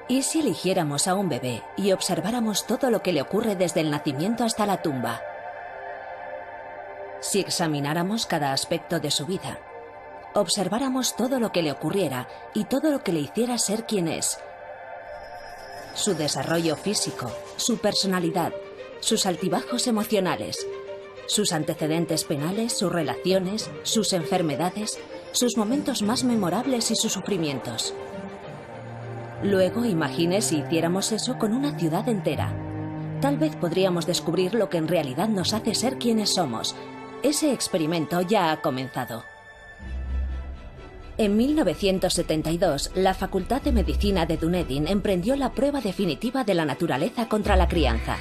¿Y si eligiéramos a un bebé y observáramos todo lo que le ocurre desde el nacimiento hasta la tumba? Si examináramos cada aspecto de su vida, observáramos todo lo que le ocurriera y todo lo que le hiciera ser quien es, su desarrollo físico, su personalidad, sus altibajos emocionales, sus antecedentes penales, sus relaciones, sus enfermedades, sus momentos más memorables y sus sufrimientos. Luego imagine si hiciéramos eso con una ciudad entera. Tal vez podríamos descubrir lo que en realidad nos hace ser quienes somos. Ese experimento ya ha comenzado. En 1972, la Facultad de Medicina de Dunedin emprendió la prueba definitiva de la naturaleza contra la crianza.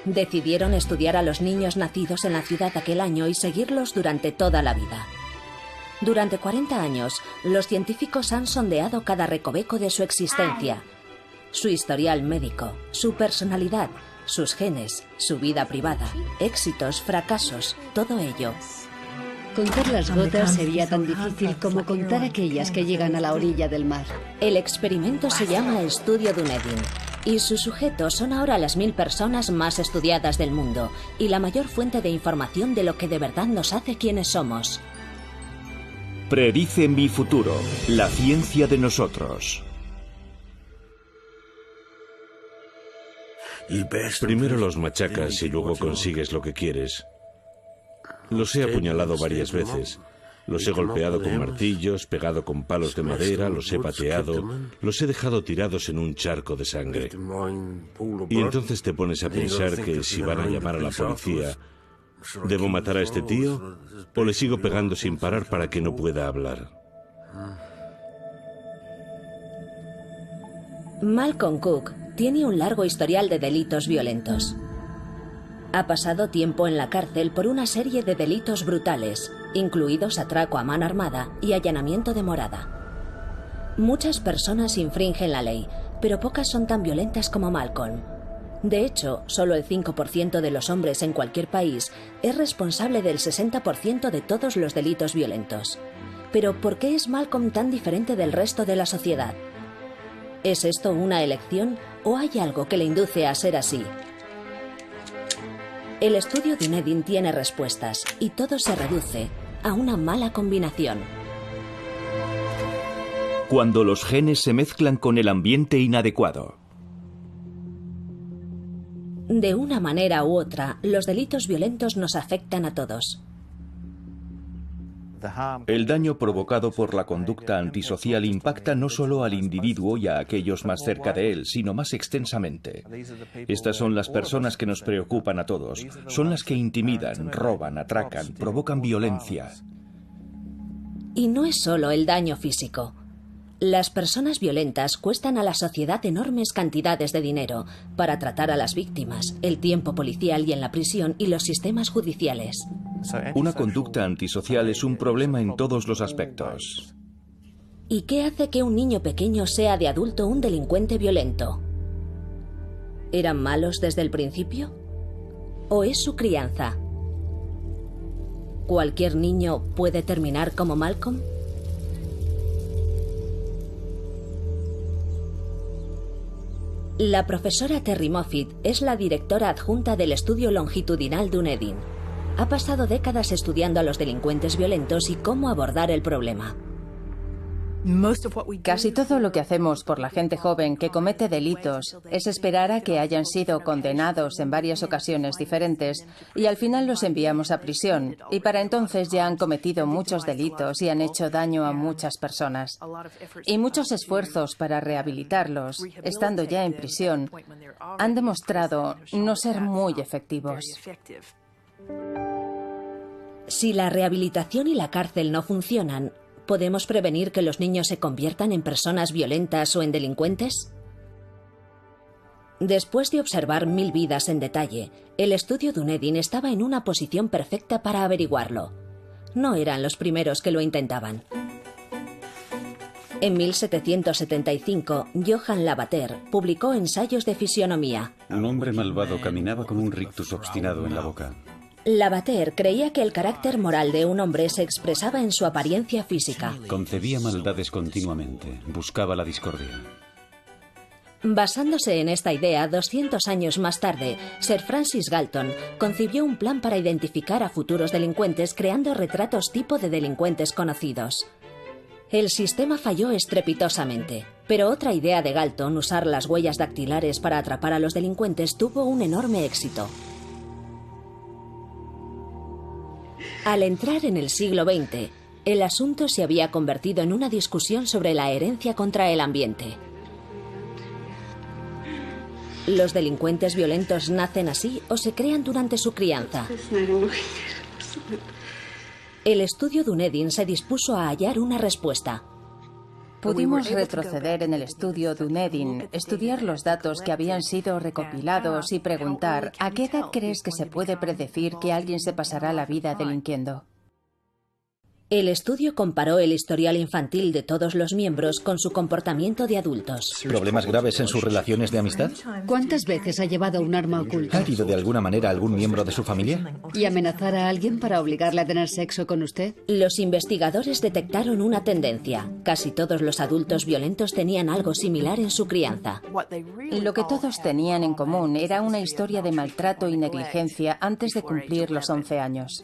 Decidieron estudiar a los niños nacidos en la ciudad aquel año y seguirlos durante toda la vida. Durante 40 años, los científicos han sondeado cada recoveco de su existencia, su historial médico, su personalidad, sus genes, su vida privada, éxitos, fracasos, todo ello. Contar las gotas sería tan difícil como contar aquellas que llegan a la orilla del mar. El experimento se llama Estudio Dunedin y sus sujetos son ahora las 1000 personas más estudiadas del mundo y la mayor fuente de información de lo que de verdad nos hace quienes somos. Predice mi futuro, la ciencia de nosotros. Primero los machacas y luego consigues lo que quieres. Los he apuñalado varias veces. Los he golpeado con martillos, pegado con palos de madera, los he pateado, los he dejado tirados en un charco de sangre. Y entonces te pones a pensar que si van a llamar a la policía, ¿debo matar a este tío o le sigo pegando sin parar para que no pueda hablar? Malcolm Cook tiene un largo historial de delitos violentos. Ha pasado tiempo en la cárcel por una serie de delitos brutales, incluidos atraco a mano armada y allanamiento de morada. Muchas personas infringen la ley, pero pocas son tan violentas como Malcolm. De hecho, solo el 5% de los hombres en cualquier país es responsable del 60% de todos los delitos violentos. Pero ¿por qué es Malcolm tan diferente del resto de la sociedad? ¿Es esto una elección o hay algo que le induce a ser así? El estudio Dunedin tiene respuestas y todo se reduce a una mala combinación. Cuando los genes se mezclan con el ambiente inadecuado. De una manera u otra, los delitos violentos nos afectan a todos. El daño provocado por la conducta antisocial impacta no solo al individuo y a aquellos más cerca de él, sino más extensamente. Estas son las personas que nos preocupan a todos. Son las que intimidan, roban, atracan, provocan violencia. Y no es solo el daño físico. Las personas violentas cuestan a la sociedad enormes cantidades de dinero para tratar a las víctimas, el tiempo policial y en la prisión y los sistemas judiciales. Una conducta antisocial es un problema en todos los aspectos. ¿Y qué hace que un niño pequeño sea de adulto un delincuente violento? ¿Eran malos desde el principio? ¿O es su crianza? ¿Cualquier niño puede terminar como Malcolm? La profesora Terry Moffitt es la directora adjunta del estudio longitudinal Dunedin. Ha pasado décadas estudiando a los delincuentes violentos y cómo abordar el problema. Casi todo lo que hacemos por la gente joven que comete delitos es esperar a que hayan sido condenados en varias ocasiones diferentes y al final los enviamos a prisión y para entonces ya han cometido muchos delitos y han hecho daño a muchas personas. Y muchos esfuerzos para rehabilitarlos, estando ya en prisión, han demostrado no ser muy efectivos. Si la rehabilitación y la cárcel no funcionan, ¿podemos prevenir que los niños se conviertan en personas violentas o en delincuentes? Después de observar 1000 vidas en detalle, el estudio Dunedin estaba en una posición perfecta para averiguarlo. No eran los primeros que lo intentaban. En 1775, Johann Lavater publicó Ensayos de fisionomía. Un hombre malvado caminaba con un rictus obstinado en la boca. Lavater creía que el carácter moral de un hombre se expresaba en su apariencia física. Concebía maldades continuamente, buscaba la discordia. Basándose en esta idea, 200 años más tarde, Sir Francis Galton concibió un plan para identificar a futuros delincuentes creando retratos tipo de delincuentes conocidos. El sistema falló estrepitosamente, pero otra idea de Galton, usar las huellas dactilares para atrapar a los delincuentes, tuvo un enorme éxito. Al entrar en el siglo XX, el asunto se había convertido en una discusión sobre la herencia contra el ambiente. ¿Los delincuentes violentos nacen así o se crean durante su crianza? El estudio Dunedin se dispuso a hallar una respuesta. Pudimos retroceder en el estudio Dunedin, estudiar los datos que habían sido recopilados y preguntar ¿a qué edad crees que se puede predecir que alguien se pasará la vida delinquiendo? El estudio comparó el historial infantil de todos los miembros con su comportamiento de adultos. ¿Problemas graves en sus relaciones de amistad? ¿Cuántas veces ha llevado un arma oculta? ¿Ha herido de alguna manera a algún miembro de su familia? ¿Y amenazar a alguien para obligarle a tener sexo con usted? Los investigadores detectaron una tendencia. Casi todos los adultos violentos tenían algo similar en su crianza. Lo que todos tenían en común era una historia de maltrato y negligencia antes de cumplir los 11 años.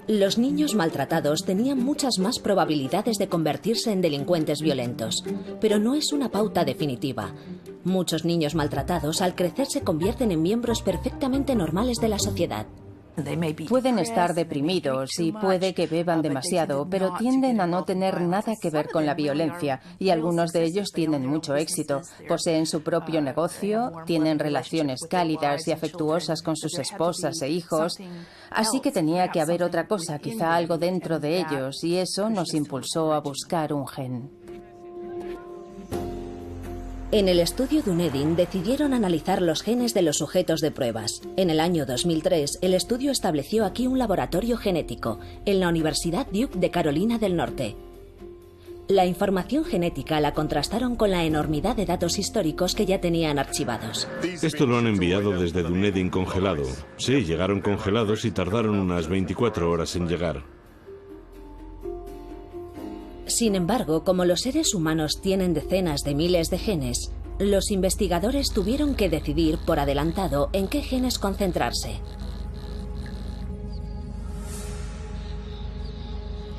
Los niños maltratados tenían muchas más probabilidades de convertirse en delincuentes violentos, pero no es una pauta definitiva. Muchos niños maltratados al crecer se convierten en miembros perfectamente normales de la sociedad. Pueden estar deprimidos y puede que beban demasiado, pero tienden a no tener nada que ver con la violencia y algunos de ellos tienen mucho éxito. Poseen su propio negocio, tienen relaciones cálidas y afectuosas con sus esposas e hijos. Así que tenía que haber otra cosa, quizá algo dentro de ellos, y eso nos impulsó a buscar un gen. En el estudio Dunedin decidieron analizar los genes de los sujetos de pruebas. En el año 2003, el estudio estableció aquí un laboratorio genético, en la Universidad Duke de Carolina del Norte. La información genética la contrastaron con la enormidad de datos históricos que ya tenían archivados. Esto lo han enviado desde Dunedin congelado. Sí, llegaron congelados y tardaron unas 24 horas en llegar. Sin embargo, como los seres humanos tienen decenas de miles de genes, los investigadores tuvieron que decidir por adelantado en qué genes concentrarse.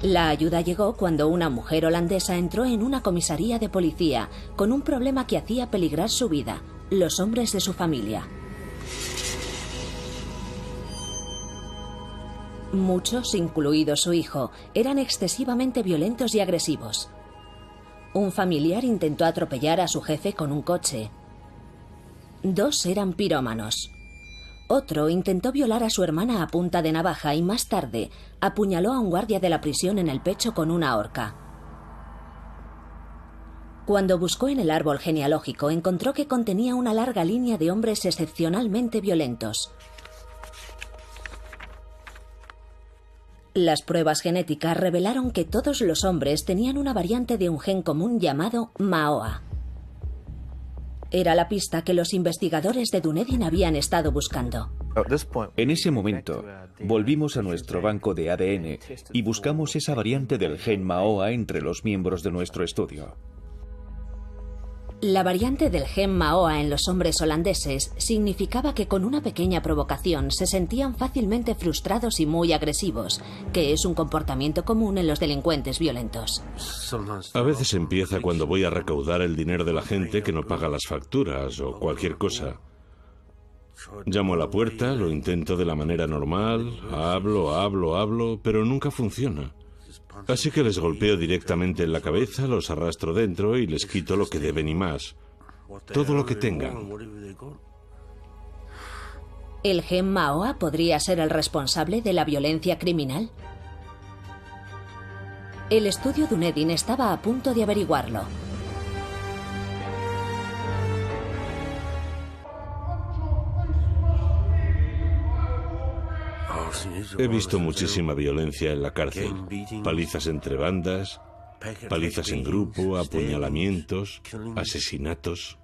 La ayuda llegó cuando una mujer holandesa entró en una comisaría de policía con un problema que hacía peligrar su vida: los hombres de su familia. Muchos, incluido su hijo, eran excesivamente violentos y agresivos. Un familiar intentó atropellar a su jefe con un coche. 2 eran pirómanos. Otro intentó violar a su hermana a punta de navaja y más tarde apuñaló a un guardia de la prisión en el pecho con una horca. Cuando buscó en el árbol genealógico, encontró que contenía una larga línea de hombres excepcionalmente violentos. Las pruebas genéticas revelaron que todos los hombres tenían una variante de un gen común llamado MAOA. Era la pista que los investigadores de Dunedin habían estado buscando. En ese momento, volvimos a nuestro banco de ADN y buscamos esa variante del gen MAOA entre los miembros de nuestro estudio. La variante del gen MAOA en los hombres holandeses significaba que con una pequeña provocación se sentían fácilmente frustrados y muy agresivos, que es un comportamiento común en los delincuentes violentos. A veces empieza cuando voy a recaudar el dinero de la gente que no paga las facturas o cualquier cosa. Llamo a la puerta, lo intento de la manera normal, hablo, pero nunca funciona. Así que les golpeo directamente en la cabeza, los arrastro dentro y les quito lo que deben y más. Todo lo que tengan. ¿El gen MAOA podría ser el responsable de la violencia criminal? El estudio Dunedin estaba a punto de averiguarlo. He visto muchísima violencia en la cárcel. Palizas entre bandas, palizas en grupo, apuñalamientos, asesinatos.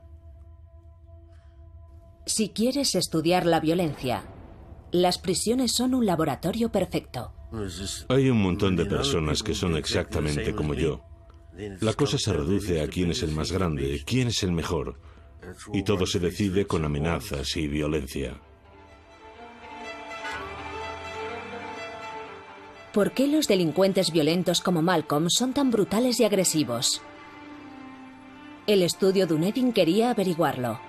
Si quieres estudiar la violencia, Las prisiones son un laboratorio perfecto. Hay un montón de personas que son exactamente como yo. La cosa se reduce a quién es el más grande, quién es el mejor. Y todo se decide con amenazas y violencia. ¿Por qué los delincuentes violentos como Malcolm son tan brutales y agresivos? El estudio Dunedin quería averiguarlo.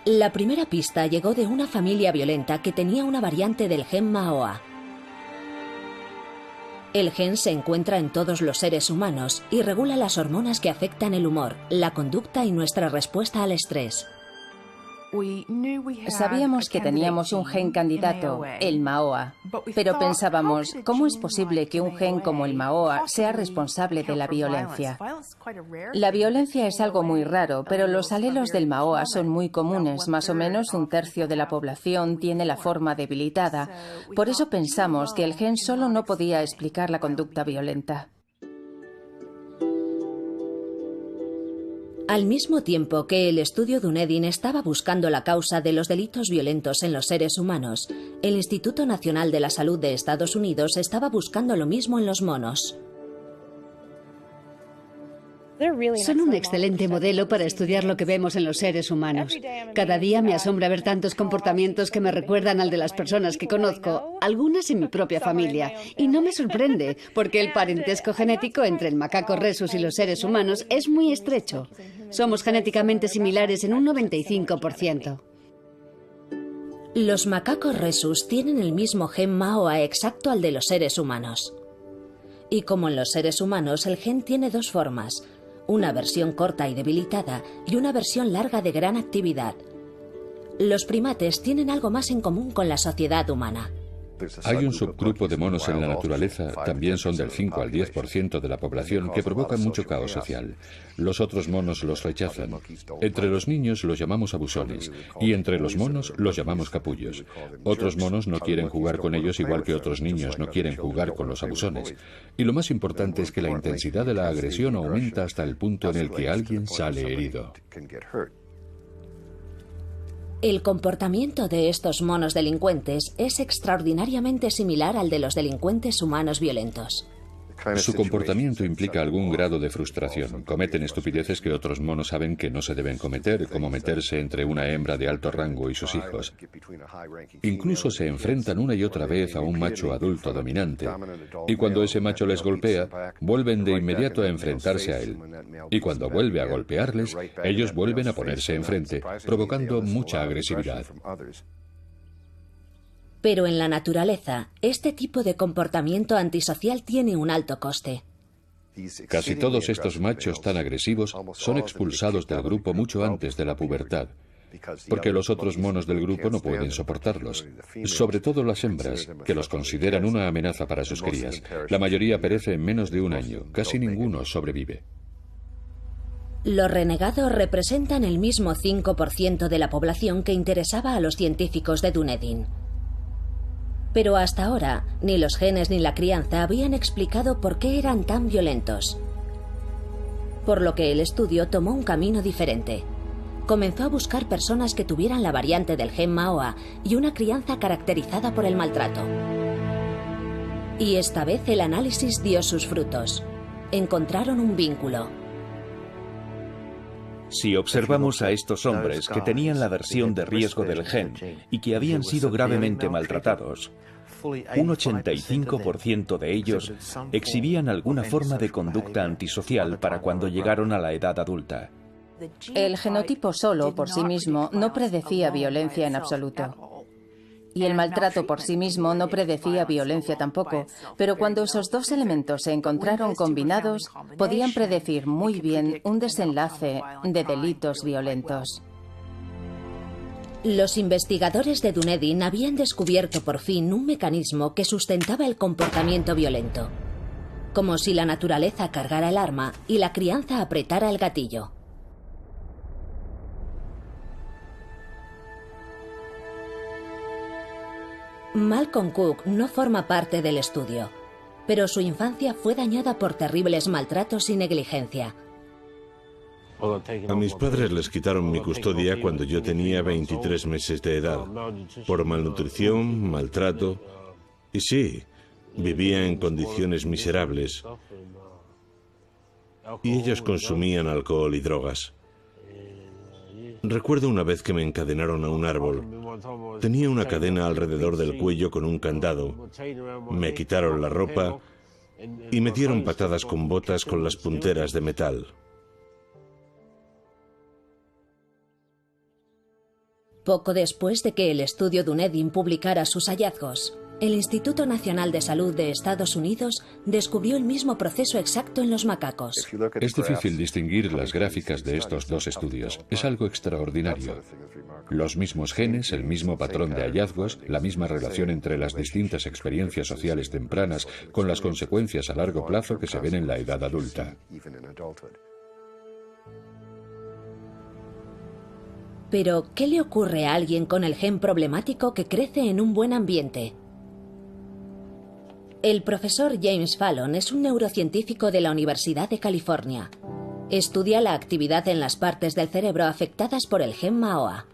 La primera pista llegó de una familia violenta que tenía una variante del gen MAOA. El gen se encuentra en todos los seres humanos y regula las hormonas que afectan el humor, la conducta y nuestra respuesta al estrés. Sabíamos que teníamos un gen candidato, el MAOA, pero pensábamos, ¿cómo es posible que un gen como el MAOA sea responsable de la violencia? La violencia es algo muy raro, pero los alelos del MAOA son muy comunes, más o menos un tercio de la población tiene la forma debilitada. Por eso pensamos que el gen solo no podía explicar la conducta violenta. Al mismo tiempo que el estudio Dunedin estaba buscando la causa de los delitos violentos en los seres humanos, el Instituto Nacional de la Salud de Estados Unidos estaba buscando lo mismo en los monos. Son un excelente modelo para estudiar lo que vemos en los seres humanos. Cada día me asombra ver tantos comportamientos que me recuerdan al de las personas que conozco, algunas en mi propia familia. Y no me sorprende, porque el parentesco genético entre el macaco rhesus y los seres humanos es muy estrecho. Somos genéticamente similares en un 95%. Los macacos rhesus tienen el mismo gen MAOA exacto al de los seres humanos. Y como en los seres humanos, el gen tiene dos formas: una versión corta y debilitada y una versión larga de gran actividad. Los primates tienen algo más en común con la sociedad humana. Hay un subgrupo de monos en la naturaleza, también son del 5 al 10% de la población, que provocan mucho caos social. Los otros monos los rechazan. Entre los niños los llamamos abusones, y entre los monos los llamamos capullos. Otros monos no quieren jugar con ellos igual que otros niños no quieren jugar con los abusones. Y lo más importante es que la intensidad de la agresión aumenta hasta el punto en el que alguien sale herido. El comportamiento de estos monos delincuentes es extraordinariamente similar al de los delincuentes humanos violentos. Su comportamiento implica algún grado de frustración. Cometen estupideces que otros monos saben que no se deben cometer, como meterse entre una hembra de alto rango y sus hijos. Incluso se enfrentan una y otra vez a un macho adulto dominante, y cuando ese macho les golpea, vuelven de inmediato a enfrentarse a él. Y cuando vuelve a golpearles, ellos vuelven a ponerse enfrente, provocando mucha agresividad. Pero en la naturaleza, este tipo de comportamiento antisocial tiene un alto coste. Casi todos estos machos tan agresivos son expulsados del grupo mucho antes de la pubertad, porque los otros monos del grupo no pueden soportarlos, sobre todo las hembras, que los consideran una amenaza para sus crías. La mayoría perece en menos de un año, casi ninguno sobrevive. Los renegados representan el mismo 5% de la población que interesaba a los científicos de Dunedin. Pero hasta ahora, ni los genes ni la crianza habían explicado por qué eran tan violentos. Por lo que el estudio tomó un camino diferente. Comenzó a buscar personas que tuvieran la variante del gen MAOA y una crianza caracterizada por el maltrato. Y esta vez el análisis dio sus frutos. Encontraron un vínculo. Si observamos a estos hombres que tenían la versión de riesgo del gen y que habían sido gravemente maltratados, un 85% de ellos exhibían alguna forma de conducta antisocial para cuando llegaron a la edad adulta. El genotipo solo, por sí mismo, no predecía violencia en absoluto. Y el maltrato por sí mismo no predecía violencia tampoco, pero cuando esos dos elementos se encontraron combinados, podían predecir muy bien un desenlace de delitos violentos. Los investigadores de Dunedin habían descubierto por fin un mecanismo que sustentaba el comportamiento violento. Como si la naturaleza cargara el arma y la crianza apretara el gatillo. Malcolm Cook no forma parte del estudio, pero su infancia fue dañada por terribles maltratos y negligencia. A mis padres les quitaron mi custodia cuando yo tenía 23 meses de edad, por malnutrición, maltrato, y sí, vivía en condiciones miserables, y ellos consumían alcohol y drogas. Recuerdo una vez que me encadenaron a un árbol. Tenía una cadena alrededor del cuello con un candado. Me quitaron la ropa y me dieron patadas con botas con las punteras de metal. Poco después de que el estudio Dunedin publicara sus hallazgos, el Instituto Nacional de Salud de Estados Unidos descubrió el mismo proceso exacto en los macacos. Es difícil distinguir las gráficas de estos dos estudios. Es algo extraordinario. Los mismos genes, el mismo patrón de hallazgos, la misma relación entre las distintas experiencias sociales tempranas con las consecuencias a largo plazo que se ven en la edad adulta. Pero, ¿qué le ocurre a alguien con el gen problemático que crece en un buen ambiente? El profesor James Fallon es un neurocientífico de la Universidad de California. Estudia la actividad en las partes del cerebro afectadas por el gen MAOA.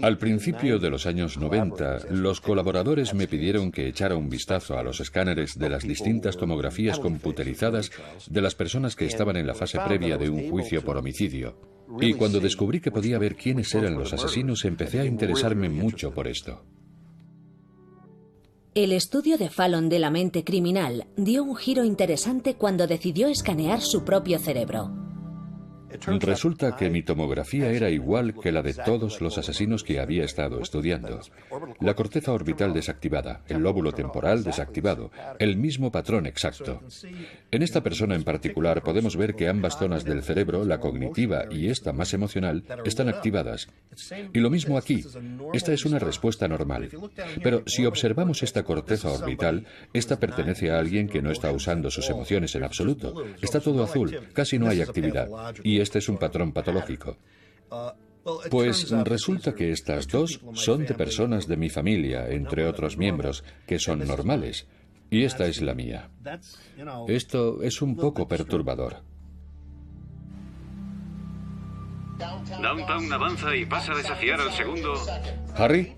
Al principio de los años 90, los colaboradores me pidieron que echara un vistazo a los escáneres de las distintas tomografías computerizadas de las personas que estaban en la fase previa de un juicio por homicidio. Y cuando descubrí que podía ver quiénes eran los asesinos, empecé a interesarme mucho por esto. El estudio de Fallon de la mente criminal dio un giro interesante cuando decidió escanear su propio cerebro. Resulta que mi tomografía era igual que la de todos los asesinos que había estado estudiando. La corteza orbital desactivada, el lóbulo temporal desactivado, el mismo patrón exacto. En esta persona en particular podemos ver que ambas zonas del cerebro, la cognitiva y esta más emocional, están activadas. Y lo mismo aquí. Esta es una respuesta normal. Pero si observamos esta corteza orbital, esta pertenece a alguien que no está usando sus emociones en absoluto. Está todo azul, casi no hay actividad. Y este es un patrón patológico. Pues resulta que estas dos son de personas de mi familia, entre otros miembros, que son normales. Y esta es la mía. Esto es un poco perturbador. Downtown avanza y pasa a desafiar al segundo. ¿Harry?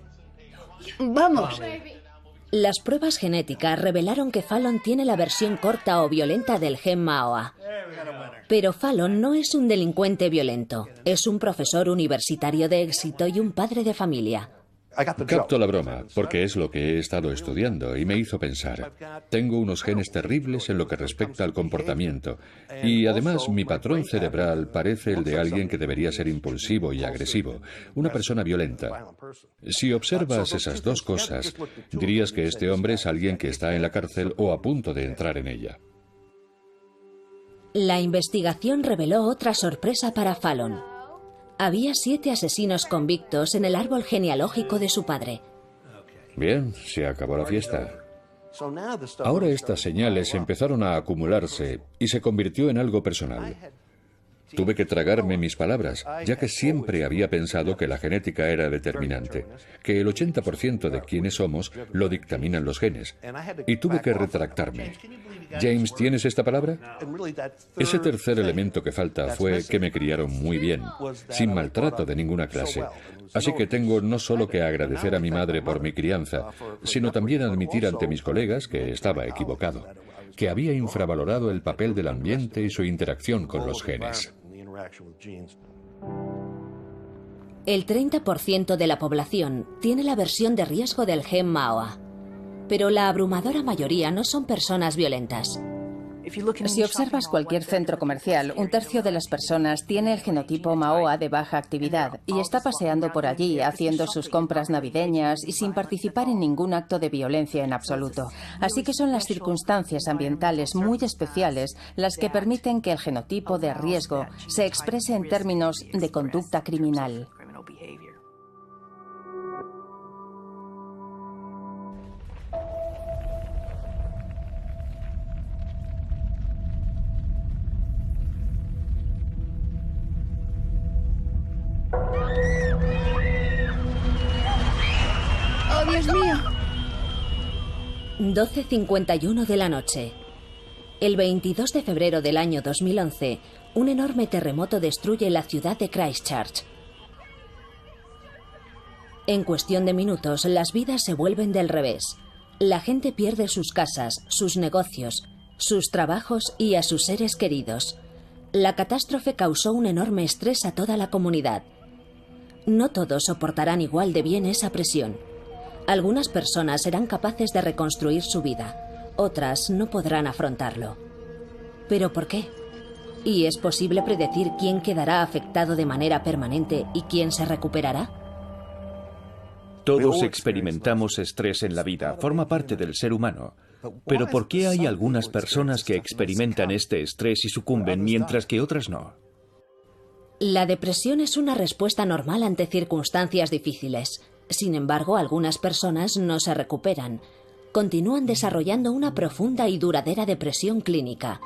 ¡Vamos! Las pruebas genéticas revelaron que Fallon tiene la versión corta o violenta del gen MAOA. Pero Fallon no es un delincuente violento. Es un profesor universitario de éxito y un padre de familia. Capto la broma, porque es lo que he estado estudiando y me hizo pensar. Tengo unos genes terribles en lo que respecta al comportamiento. Y además mi patrón cerebral parece el de alguien que debería ser impulsivo y agresivo, una persona violenta. Si observas esas dos cosas, dirías que este hombre es alguien que está en la cárcel o a punto de entrar en ella. La investigación reveló otra sorpresa para Fallon. Había 7 asesinos convictos en el árbol genealógico de su padre. Bien, se acabó la fiesta. Ahora estas señales empezaron a acumularse y se convirtió en algo personal. Tuve que tragarme mis palabras, ya que siempre había pensado que la genética era determinante, que el 80% de quienes somos lo dictaminan los genes. Y tuve que retractarme. James, ¿tienes esta palabra? Ese tercer elemento que falta fue que me criaron muy bien, sin maltrato de ninguna clase. Así que tengo no solo que agradecer a mi madre por mi crianza, sino también admitir ante mis colegas que estaba equivocado, que había infravalorado el papel del ambiente y su interacción con los genes. El 30% de la población tiene la versión de riesgo del gen MAOA, pero la abrumadora mayoría no son personas violentas. Si observas cualquier centro comercial, 1/3 de las personas tiene el genotipo MAOA de baja actividad y está paseando por allí haciendo sus compras navideñas y sin participar en ningún acto de violencia en absoluto. Así que son las circunstancias ambientales muy especiales las que permiten que el genotipo de riesgo se exprese en términos de conducta criminal. ¡Oh, Dios mío! 12:51 de la noche. El 22 de febrero del año 2011, un enorme terremoto destruye la ciudad de Christchurch. En cuestión de minutos, las vidas se vuelven del revés. La gente pierde sus casas, sus negocios, sus trabajos y a sus seres queridos. La catástrofe causó un enorme estrés a toda la comunidad. No todos soportarán igual de bien esa presión. Algunas personas serán capaces de reconstruir su vida, otras no podrán afrontarlo. ¿Pero por qué? ¿Y es posible predecir quién quedará afectado de manera permanente y quién se recuperará? Todos experimentamos estrés en la vida, forma parte del ser humano. Pero ¿por qué hay algunas personas que experimentan este estrés y sucumben mientras que otras no? La depresión es una respuesta normal ante circunstancias difíciles. Sin embargo, algunas personas no se recuperan. Continúan desarrollando una profunda y duradera depresión clínica.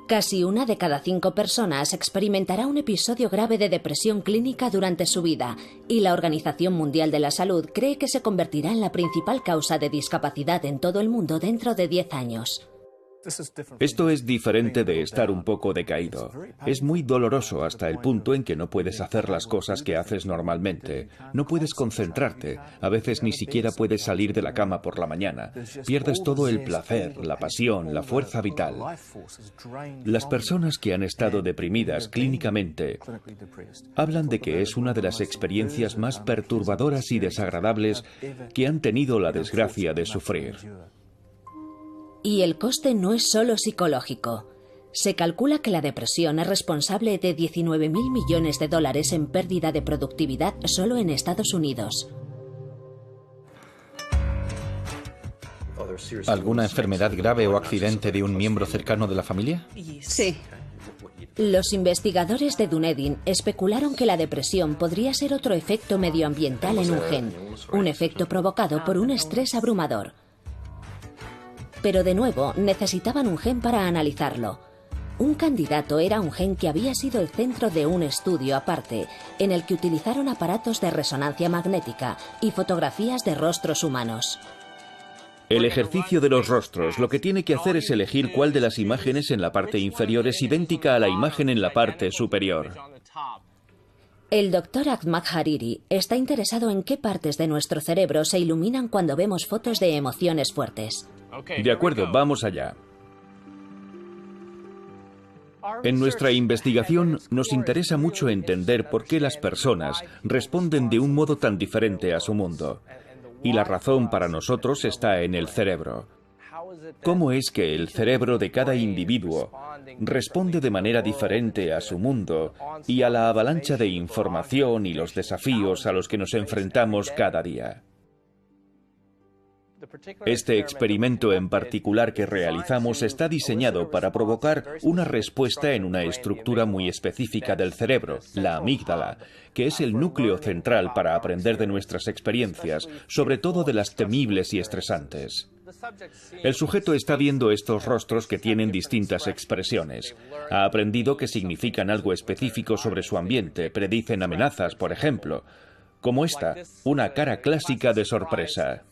Casi 1 de cada 5 personas experimentará un episodio grave de depresión clínica durante su vida, y la Organización Mundial de la Salud cree que se convertirá en la principal causa de discapacidad en todo el mundo dentro de 10 años. Esto es diferente de estar un poco decaído. Es muy doloroso hasta el punto en que no puedes hacer las cosas que haces normalmente. No puedes concentrarte. A veces ni siquiera puedes salir de la cama por la mañana. Pierdes todo el placer, la pasión, la fuerza vital. Las personas que han estado deprimidas clínicamente hablan de que es una de las experiencias más perturbadoras y desagradables que han tenido la desgracia de sufrir. Y el coste no es solo psicológico. Se calcula que la depresión es responsable de $19.000 millones en pérdida de productividad solo en Estados Unidos. ¿Alguna enfermedad grave o accidente de un miembro cercano de la familia? Sí. Los investigadores de Dunedin especularon que la depresión podría ser otro efecto medioambiental en un gen, un efecto provocado por un estrés abrumador. Pero de nuevo, necesitaban un gen para analizarlo. Un candidato era un gen que había sido el centro de un estudio aparte, en el que utilizaron aparatos de resonancia magnética y fotografías de rostros humanos. El ejercicio de los rostros lo que tiene que hacer es elegir cuál de las imágenes en la parte inferior es idéntica a la imagen en la parte superior. El Dr. Ahmad Hariri está interesado en qué partes de nuestro cerebro se iluminan cuando vemos fotos de emociones fuertes. De acuerdo, vamos allá. En nuestra investigación nos interesa mucho entender por qué las personas responden de un modo tan diferente a su mundo. Y la razón para nosotros está en el cerebro. ¿Cómo es que el cerebro de cada individuo responde de manera diferente a su mundo y a la avalancha de información y los desafíos a los que nos enfrentamos cada día? Este experimento en particular que realizamos está diseñado para provocar una respuesta en una estructura muy específica del cerebro, la amígdala, que es el núcleo central para aprender de nuestras experiencias, sobre todo de las temibles y estresantes. El sujeto está viendo estos rostros que tienen distintas expresiones. Ha aprendido que significan algo específico sobre su ambiente, predicen amenazas, por ejemplo, como esta, una cara clásica de sorpresa.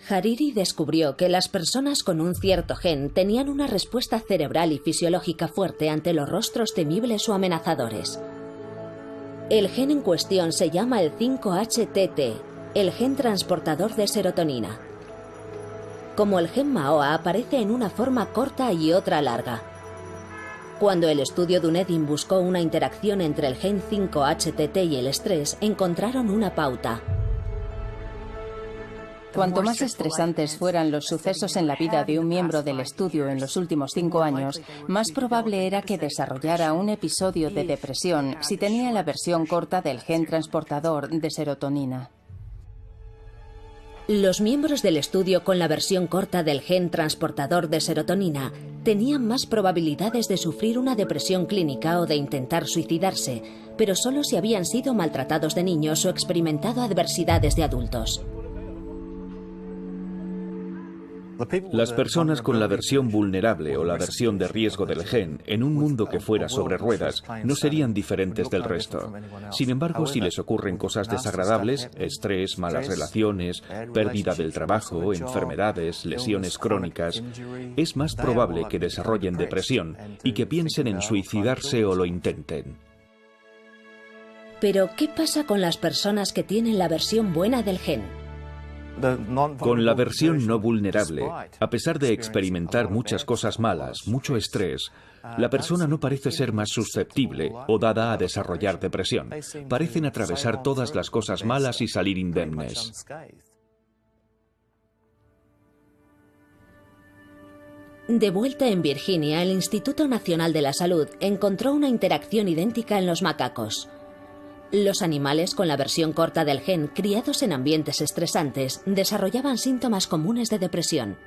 Hariri descubrió que las personas con un cierto gen tenían una respuesta cerebral y fisiológica fuerte ante los rostros temibles o amenazadores. El gen en cuestión se llama el 5-HTT, el gen transportador de serotonina. Como el gen MAOA aparece en una forma corta y otra larga. Cuando el estudio Dunedin buscó una interacción entre el gen 5-HTT y el estrés, encontraron una pauta. Cuanto más estresantes fueran los sucesos en la vida de un miembro del estudio en los últimos 5 años, más probable era que desarrollara un episodio de depresión si tenía la versión corta del gen transportador de serotonina. Los miembros del estudio con la versión corta del gen transportador de serotonina tenían más probabilidades de sufrir una depresión clínica o de intentar suicidarse, pero solo si habían sido maltratados de niños o experimentado adversidades de adultos. Las personas con la versión vulnerable o la versión de riesgo del gen en un mundo que fuera sobre ruedas no serían diferentes del resto. Sin embargo, si les ocurren cosas desagradables, estrés, malas relaciones, pérdida del trabajo, enfermedades, lesiones crónicas, es más probable que desarrollen depresión y que piensen en suicidarse o lo intenten. Pero, ¿qué pasa con las personas que tienen la versión buena del gen? Con la versión no vulnerable, a pesar de experimentar muchas cosas malas, mucho estrés, la persona no parece ser más susceptible o dada a desarrollar depresión. Parecen atravesar todas las cosas malas y salir indemnes. De vuelta en Virginia, el Instituto Nacional de la Salud encontró una interacción idéntica en los macacos. Los animales con la versión corta del gen, criados en ambientes estresantes, desarrollaban síntomas comunes de depresión.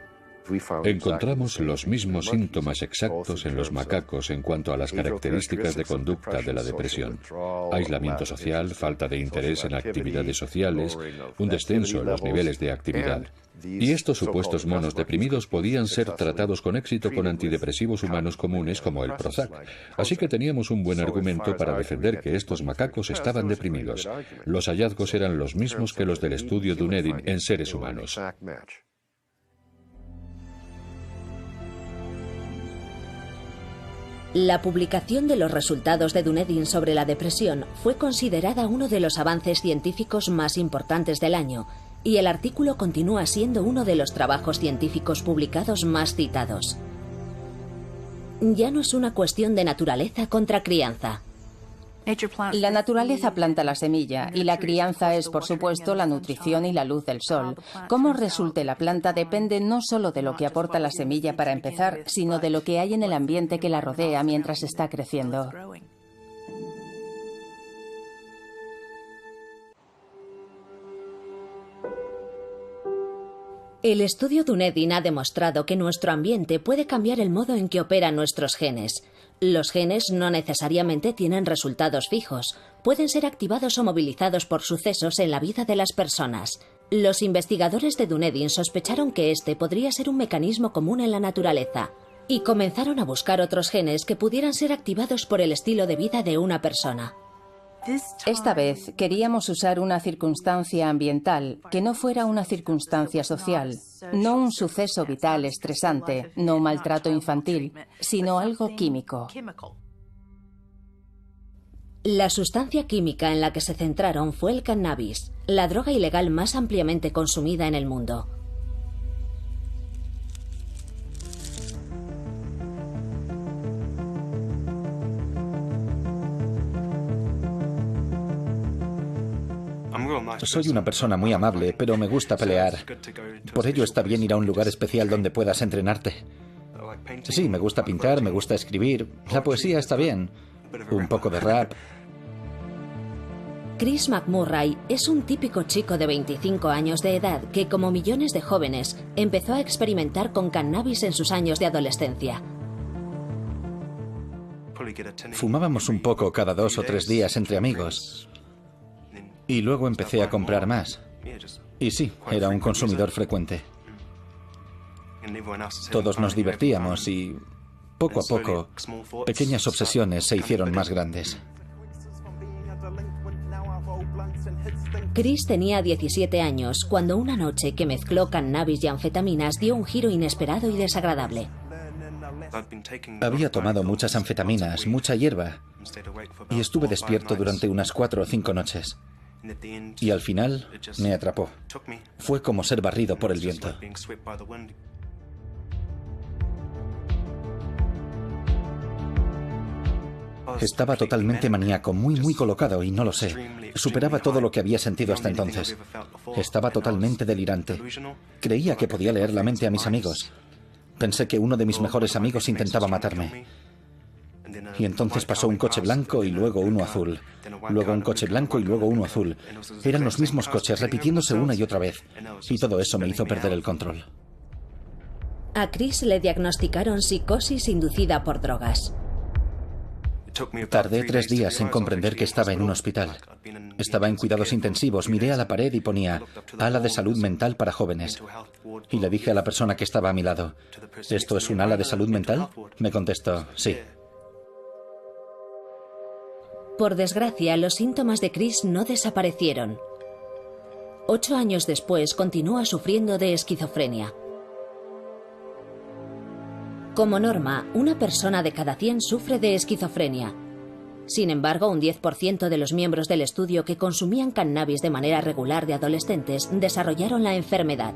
Encontramos los mismos síntomas exactos en los macacos en cuanto a las características de conducta de la depresión. Aislamiento social, falta de interés en actividades sociales, un descenso en los niveles de actividad. Y estos supuestos monos deprimidos podían ser tratados con éxito con antidepresivos humanos comunes como el Prozac. Así que teníamos un buen argumento para defender que estos macacos estaban deprimidos. Los hallazgos eran los mismos que los del estudio Dunedin en seres humanos. La publicación de los resultados de Dunedin sobre la depresión fue considerada uno de los avances científicos más importantes del año, y el artículo continúa siendo uno de los trabajos científicos publicados más citados. Ya no es una cuestión de naturaleza contra crianza. La naturaleza planta la semilla y la crianza es, por supuesto, la nutrición y la luz del sol. Cómo resulte la planta depende no solo de lo que aporta la semilla para empezar, sino de lo que hay en el ambiente que la rodea mientras está creciendo. El estudio Dunedin ha demostrado que nuestro ambiente puede cambiar el modo en que operan nuestros genes. Los genes no necesariamente tienen resultados fijos. Pueden ser activados o movilizados por sucesos en la vida de las personas. Los investigadores de Dunedin sospecharon que este podría ser un mecanismo común en la naturaleza y comenzaron a buscar otros genes que pudieran ser activados por el estilo de vida de una persona. Esta vez queríamos usar una circunstancia ambiental que no fuera una circunstancia social, no un suceso vital estresante, no un maltrato infantil, sino algo químico. La sustancia química en la que se centraron fue el cannabis, la droga ilegal más ampliamente consumida en el mundo. Soy una persona muy amable, pero me gusta pelear. Por ello está bien ir a un lugar especial donde puedas entrenarte. Sí, me gusta pintar, me gusta escribir. La poesía está bien. Un poco de rap. Chris McMurray es un típico chico de 25 años de edad que, como millones de jóvenes, empezó a experimentar con cannabis en sus años de adolescencia. Fumábamos un poco cada 2 o 3 días entre amigos. Y luego empecé a comprar más. Y sí, era un consumidor frecuente. Todos nos divertíamos y, poco a poco, pequeñas obsesiones se hicieron más grandes. Chris tenía 17 años cuando una noche que mezcló cannabis y anfetaminas dio un giro inesperado y desagradable. Había tomado muchas anfetaminas, mucha hierba, y estuve despierto durante unas 4 o 5 noches. Y al final me atrapó. Fue como ser barrido por el viento. Estaba totalmente maníaco, muy colocado y no lo sé. Superaba todo lo que había sentido hasta entonces. Estaba totalmente delirante. Creía que podía leer la mente a mis amigos. Pensé que uno de mis mejores amigos intentaba matarme. Y entonces pasó un coche blanco y luego uno azul. Luego un coche blanco y luego uno azul. Eran los mismos coches, repitiéndose una y otra vez. Y todo eso me hizo perder el control. A Chris le diagnosticaron psicosis inducida por drogas. Tardé 3 días en comprender que estaba en un hospital. Estaba en cuidados intensivos, miré a la pared y ponía ala de salud mental para jóvenes. Y le dije a la persona que estaba a mi lado, ¿esto es un ala de salud mental? Me contestó, sí. Por desgracia, los síntomas de Chris no desaparecieron. 8 años después, continúa sufriendo de esquizofrenia. Como norma, una persona de cada 100 sufre de esquizofrenia. Sin embargo, un 10% de los miembros del estudio que consumían cannabis de manera regular de adolescentes desarrollaron la enfermedad.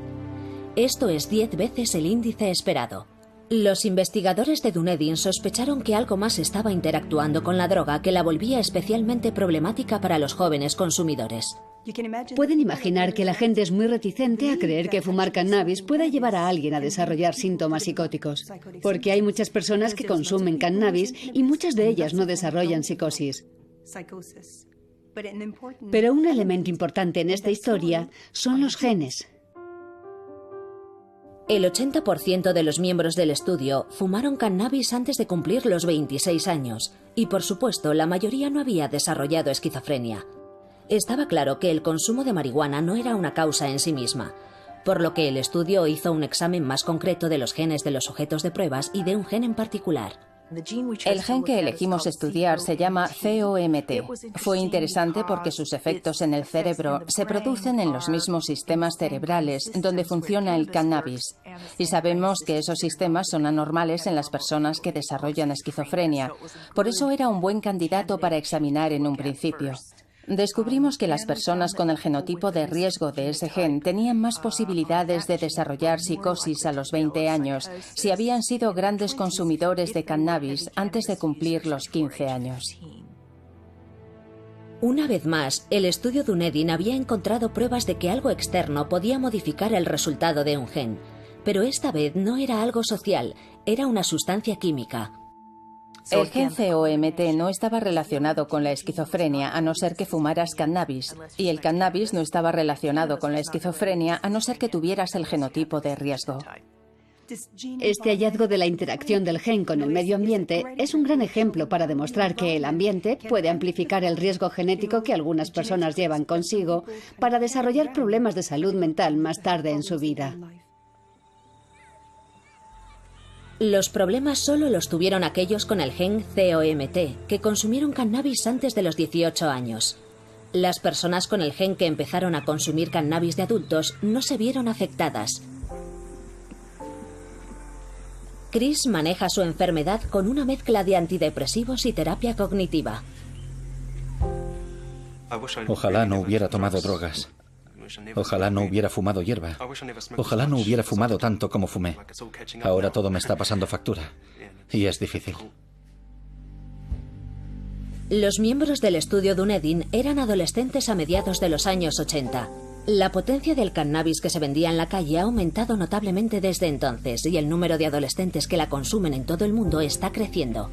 Esto es 10 veces el índice esperado. Los investigadores de Dunedin sospecharon que algo más estaba interactuando con la droga que la volvía especialmente problemática para los jóvenes consumidores. Pueden imaginar que la gente es muy reticente a creer que fumar cannabis pueda llevar a alguien a desarrollar síntomas psicóticos, porque hay muchas personas que consumen cannabis y muchas de ellas no desarrollan psicosis. Pero un elemento importante en esta historia son los genes. El 80% de los miembros del estudio fumaron cannabis antes de cumplir los 26 años, y por supuesto la mayoría no había desarrollado esquizofrenia. Estaba claro que el consumo de marihuana no era una causa en sí misma, por lo que el estudio hizo un examen más concreto de los genes de los sujetos de pruebas y de un gen en particular. El gen que elegimos estudiar se llama COMT. Fue interesante porque sus efectos en el cerebro se producen en los mismos sistemas cerebrales donde funciona el cannabis. Y sabemos que esos sistemas son anormales en las personas que desarrollan esquizofrenia. Por eso era un buen candidato para examinar en un principio. Descubrimos que las personas con el genotipo de riesgo de ese gen tenían más posibilidades de desarrollar psicosis a los 20 años si habían sido grandes consumidores de cannabis antes de cumplir los 15 años. Una vez más, el estudio Dunedin había encontrado pruebas de que algo externo podía modificar el resultado de un gen, pero esta vez no era algo social, era una sustancia química. El gen COMT no estaba relacionado con la esquizofrenia a no ser que fumaras cannabis, y el cannabis no estaba relacionado con la esquizofrenia a no ser que tuvieras el genotipo de riesgo. Este hallazgo de la interacción del gen con el medio ambiente es un gran ejemplo para demostrar que el ambiente puede amplificar el riesgo genético que algunas personas llevan consigo para desarrollar problemas de salud mental más tarde en su vida. Los problemas solo los tuvieron aquellos con el gen COMT, que consumieron cannabis antes de los 18 años. Las personas con el gen que empezaron a consumir cannabis de adultos no se vieron afectadas. Chris maneja su enfermedad con una mezcla de antidepresivos y terapia cognitiva. Ojalá no hubiera tomado drogas. Ojalá no hubiera fumado hierba. Ojalá no hubiera fumado tanto como fumé. Ahora todo me está pasando factura. Y es difícil. Los miembros del estudio Dunedin eran adolescentes a mediados de los años 80. La potencia del cannabis que se vendía en la calle ha aumentado notablemente desde entonces y el número de adolescentes que la consumen en todo el mundo está creciendo.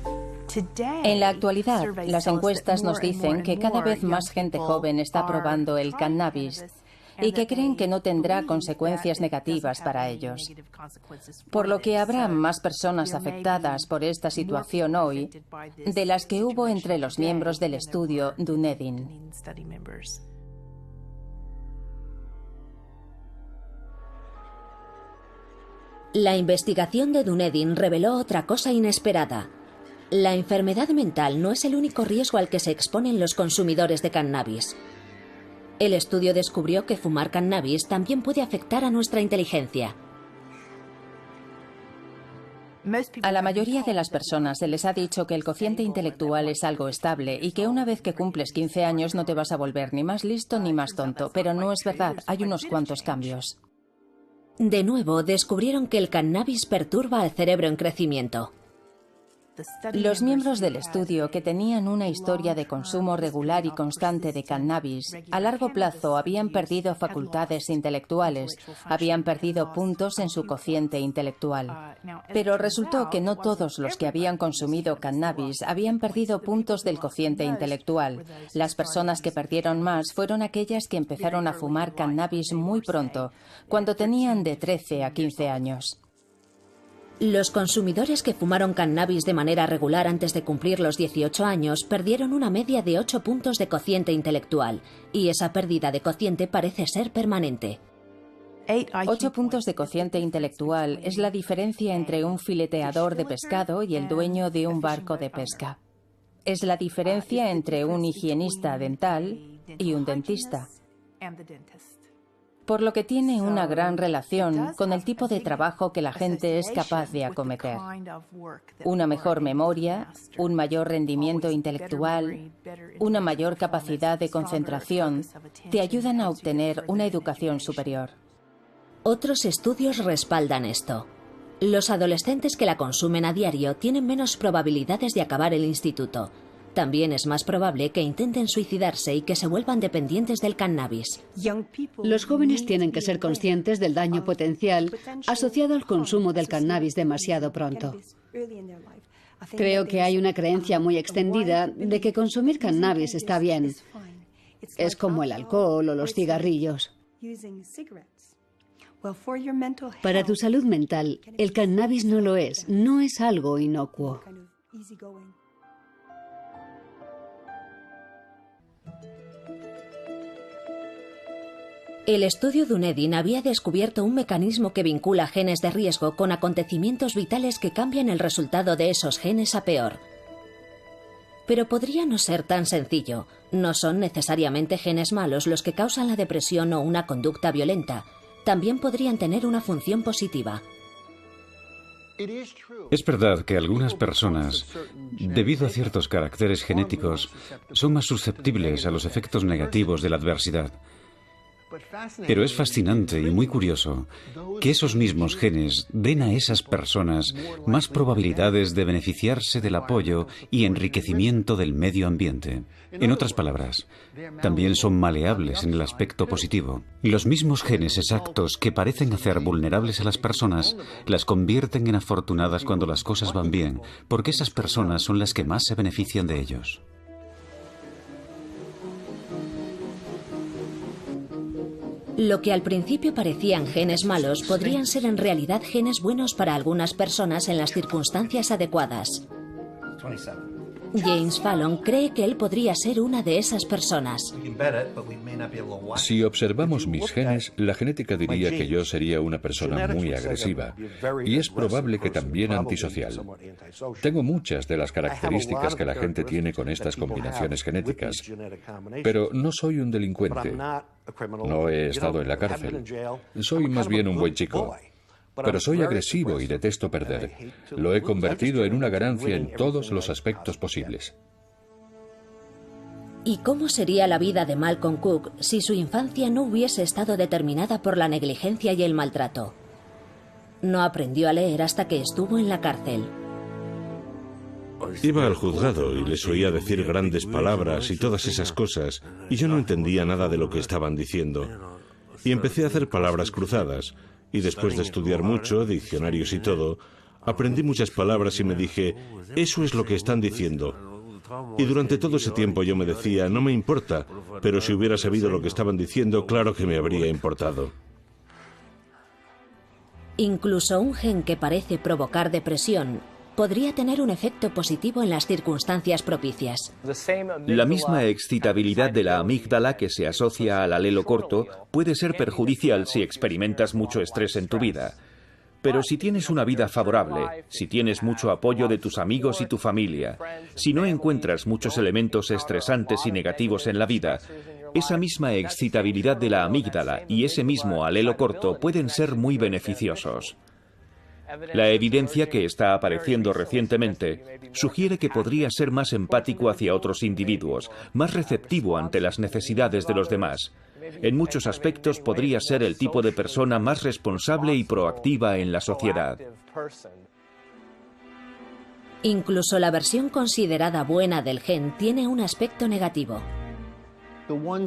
En la actualidad, las encuestas nos dicen que cada vez más gente joven está probando el cannabis y que creen que no tendrá consecuencias negativas para ellos. Por lo que habrá más personas afectadas por esta situación hoy de las que hubo entre los miembros del estudio Dunedin. La investigación de Dunedin reveló otra cosa inesperada. La enfermedad mental no es el único riesgo al que se exponen los consumidores de cannabis. El estudio descubrió que fumar cannabis también puede afectar a nuestra inteligencia. A la mayoría de las personas se les ha dicho que el cociente intelectual es algo estable y que una vez que cumples 15 años no te vas a volver ni más listo ni más tonto, pero no es verdad, hay unos cuantos cambios. De nuevo, descubrieron que el cannabis perturba al cerebro en crecimiento. Los miembros del estudio que tenían una historia de consumo regular y constante de cannabis, a largo plazo habían perdido facultades intelectuales, habían perdido puntos en su cociente intelectual. Pero resultó que no todos los que habían consumido cannabis habían perdido puntos del cociente intelectual. Las personas que perdieron más fueron aquellas que empezaron a fumar cannabis muy pronto, cuando tenían de 13 a 15 años. Los consumidores que fumaron cannabis de manera regular antes de cumplir los 18 años perdieron una media de 8 puntos de cociente intelectual, y esa pérdida de cociente parece ser permanente. 8 puntos de cociente intelectual es la diferencia entre un fileteador de pescado y el dueño de un barco de pesca. Es la diferencia entre un higienista dental y un dentista. Por lo que tiene una gran relación con el tipo de trabajo que la gente es capaz de acometer. Una mejor memoria, un mayor rendimiento intelectual, una mayor capacidad de concentración, te ayudan a obtener una educación superior. Otros estudios respaldan esto. Los adolescentes que la consumen a diario tienen menos probabilidades de acabar el instituto. También es más probable que intenten suicidarse y que se vuelvan dependientes del cannabis. Los jóvenes tienen que ser conscientes del daño potencial asociado al consumo del cannabis demasiado pronto. Creo que hay una creencia muy extendida de que consumir cannabis está bien. Es como el alcohol o los cigarrillos. Para tu salud mental, el cannabis no lo es, no es algo inocuo. El estudio Dunedin había descubierto un mecanismo que vincula genes de riesgo con acontecimientos vitales que cambian el resultado de esos genes a peor. Pero podría no ser tan sencillo. No son necesariamente genes malos los que causan la depresión o una conducta violenta. También podrían tener una función positiva. Es verdad que algunas personas, debido a ciertos caracteres genéticos, son más susceptibles a los efectos negativos de la adversidad. Pero es fascinante y muy curioso que esos mismos genes den a esas personas más probabilidades de beneficiarse del apoyo y enriquecimiento del medio ambiente. En otras palabras, también son maleables en el aspecto positivo. Los mismos genes exactos que parecen hacer vulnerables a las personas las convierten en afortunadas cuando las cosas van bien, porque esas personas son las que más se benefician de ellos. Lo que al principio parecían genes malos podrían ser en realidad genes buenos para algunas personas en las circunstancias adecuadas. James Fallon cree que él podría ser una de esas personas. Si observamos mis genes, la genética diría que yo sería una persona muy agresiva, y es probable que también antisocial. Tengo muchas de las características que la gente tiene con estas combinaciones genéticas, pero no soy un delincuente. No he estado en la cárcel. Soy más bien un buen chico. Pero soy agresivo y detesto perder. Lo he convertido en una ganancia en todos los aspectos posibles. ¿Y cómo sería la vida de Malcolm Cook si su infancia no hubiese estado determinada por la negligencia y el maltrato? No aprendió a leer hasta que estuvo en la cárcel. Iba al juzgado y les oía decir grandes palabras y todas esas cosas, y yo no entendía nada de lo que estaban diciendo. Y empecé a hacer palabras cruzadas. Y después de estudiar mucho, diccionarios y todo, aprendí muchas palabras y me dije, eso es lo que están diciendo. Y durante todo ese tiempo yo me decía, no me importa, pero si hubiera sabido lo que estaban diciendo, claro que me habría importado. Incluso un gen que parece provocar depresión podría tener un efecto positivo en las circunstancias propicias. La misma excitabilidad de la amígdala que se asocia al alelo corto puede ser perjudicial si experimentas mucho estrés en tu vida. Pero si tienes una vida favorable, si tienes mucho apoyo de tus amigos y tu familia, si no encuentras muchos elementos estresantes y negativos en la vida, esa misma excitabilidad de la amígdala y ese mismo alelo corto pueden ser muy beneficiosos. La evidencia que está apareciendo recientemente sugiere que podría ser más empático hacia otros individuos, más receptivo ante las necesidades de los demás. En muchos aspectos podría ser el tipo de persona más responsable y proactiva en la sociedad. Incluso la versión considerada buena del gen tiene un aspecto negativo.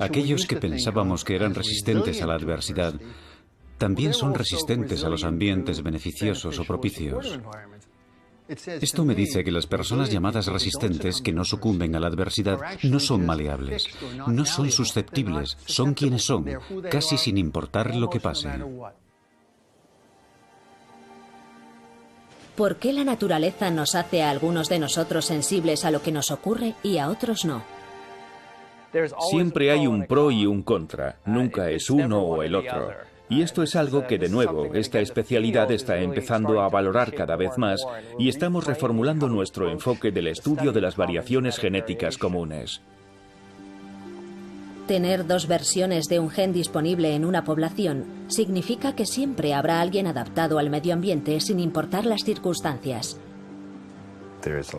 Aquellos que pensábamos que eran resistentes a la adversidad también son resistentes a los ambientes beneficiosos o propicios. Esto me dice que las personas llamadas resistentes que no sucumben a la adversidad no son maleables, no son susceptibles, son quienes son, casi sin importar lo que pase. ¿Por qué la naturaleza nos hace a algunos de nosotros sensibles a lo que nos ocurre y a otros no? Siempre hay un pro y un contra, nunca es uno o el otro. Y esto es algo que, de nuevo, esta especialidad está empezando a valorar cada vez más y estamos reformulando nuestro enfoque del estudio de las variaciones genéticas comunes. Tener dos versiones de un gen disponible en una población significa que siempre habrá alguien adaptado al medio ambiente sin importar las circunstancias.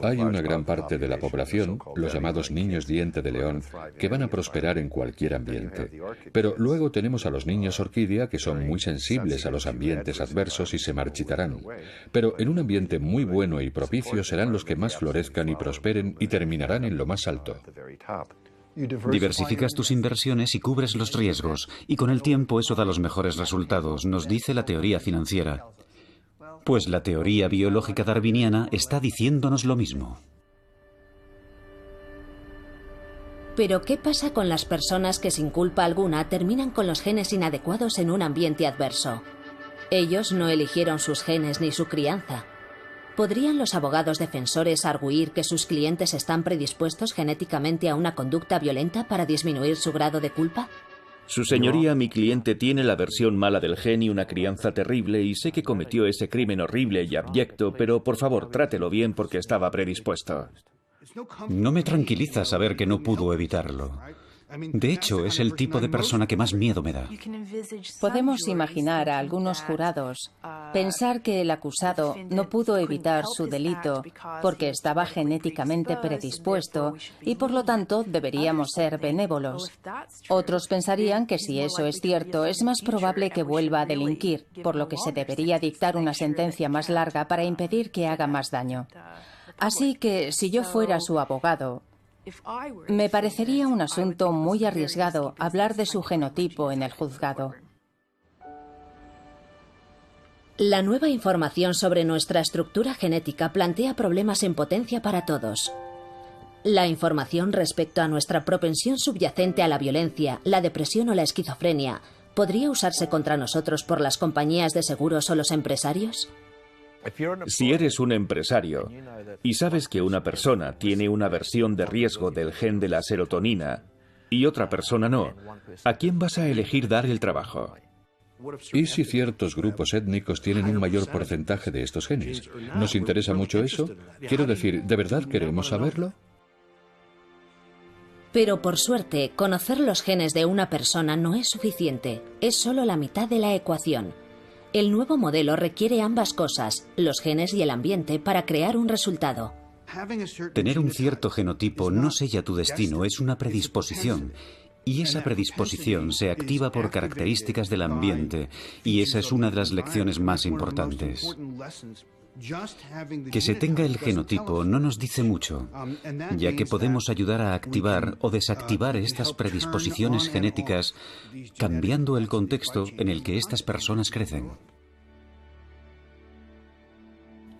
Hay una gran parte de la población, los llamados niños diente de león, que van a prosperar en cualquier ambiente. Pero luego tenemos a los niños orquídea, que son muy sensibles a los ambientes adversos y se marchitarán. Pero en un ambiente muy bueno y propicio serán los que más florezcan y prosperen y terminarán en lo más alto. Diversificas tus inversiones y cubres los riesgos, y con el tiempo eso da los mejores resultados, nos dice la teoría financiera. Pues la teoría biológica darwiniana está diciéndonos lo mismo. Pero ¿qué pasa con las personas que sin culpa alguna terminan con los genes inadecuados en un ambiente adverso? Ellos no eligieron sus genes ni su crianza. ¿Podrían los abogados defensores arguir que sus clientes están predispuestos genéticamente a una conducta violenta para disminuir su grado de culpa? Su señoría, mi cliente tiene la versión mala del gen y una crianza terrible y sé que cometió ese crimen horrible y abyecto, pero por favor, trátelo bien porque estaba predispuesto. No me tranquiliza saber que no pudo evitarlo. De hecho, es el tipo de persona que más miedo me da. Podemos imaginar a algunos jurados pensar que el acusado no pudo evitar su delito porque estaba genéticamente predispuesto y por lo tanto deberíamos ser benévolos. Otros pensarían que si eso es cierto es más probable que vuelva a delinquir, por lo que se debería dictar una sentencia más larga para impedir que haga más daño. Así que si yo fuera su abogado, me parecería un asunto muy arriesgado hablar de su genotipo en el juzgado. La nueva información sobre nuestra estructura genética plantea problemas en potencia para todos. La información respecto a nuestra propensión subyacente a la violencia, la depresión o la esquizofrenia podría usarse contra nosotros por las compañías de seguros o los empresarios. Si eres un empresario y sabes que una persona tiene una versión de riesgo del gen de la serotonina y otra persona no, ¿a quién vas a elegir dar el trabajo? ¿Y si ciertos grupos étnicos tienen un mayor porcentaje de estos genes? ¿Nos interesa mucho eso? Quiero decir, ¿de verdad queremos saberlo? Pero por suerte, conocer los genes de una persona no es suficiente, es solo la mitad de la ecuación. El nuevo modelo requiere ambas cosas, los genes y el ambiente, para crear un resultado. Tener un cierto genotipo no sella tu destino, es una predisposición. Y esa predisposición se activa por características del ambiente, y esa es una de las lecciones más importantes. Que se tenga el genotipo no nos dice mucho, ya que podemos ayudar a activar o desactivar estas predisposiciones genéticas cambiando el contexto en el que estas personas crecen.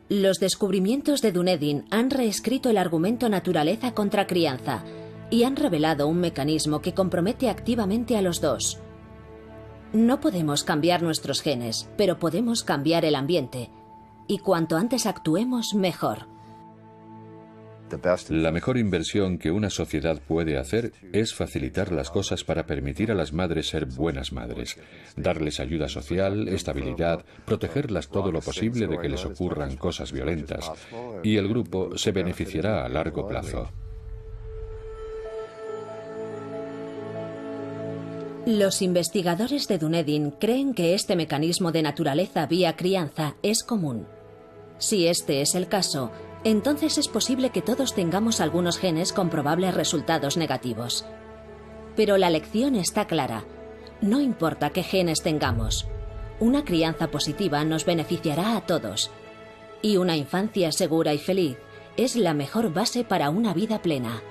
Los descubrimientos de Dunedin han reescrito el argumento naturaleza contra crianza y han revelado un mecanismo que compromete activamente a los dos. No podemos cambiar nuestros genes, pero podemos cambiar el ambiente. Y cuanto antes actuemos, mejor. La mejor inversión que una sociedad puede hacer es facilitar las cosas para permitir a las madres ser buenas madres, darles ayuda social, estabilidad, protegerlas todo lo posible de que les ocurran cosas violentas, y el grupo se beneficiará a largo plazo. Los investigadores de Dunedin creen que este mecanismo de naturaleza vía crianza es común. Si este es el caso, entonces es posible que todos tengamos algunos genes con probables resultados negativos. Pero la lección está clara. No importa qué genes tengamos. Una crianza positiva nos beneficiará a todos. Y una infancia segura y feliz es la mejor base para una vida plena.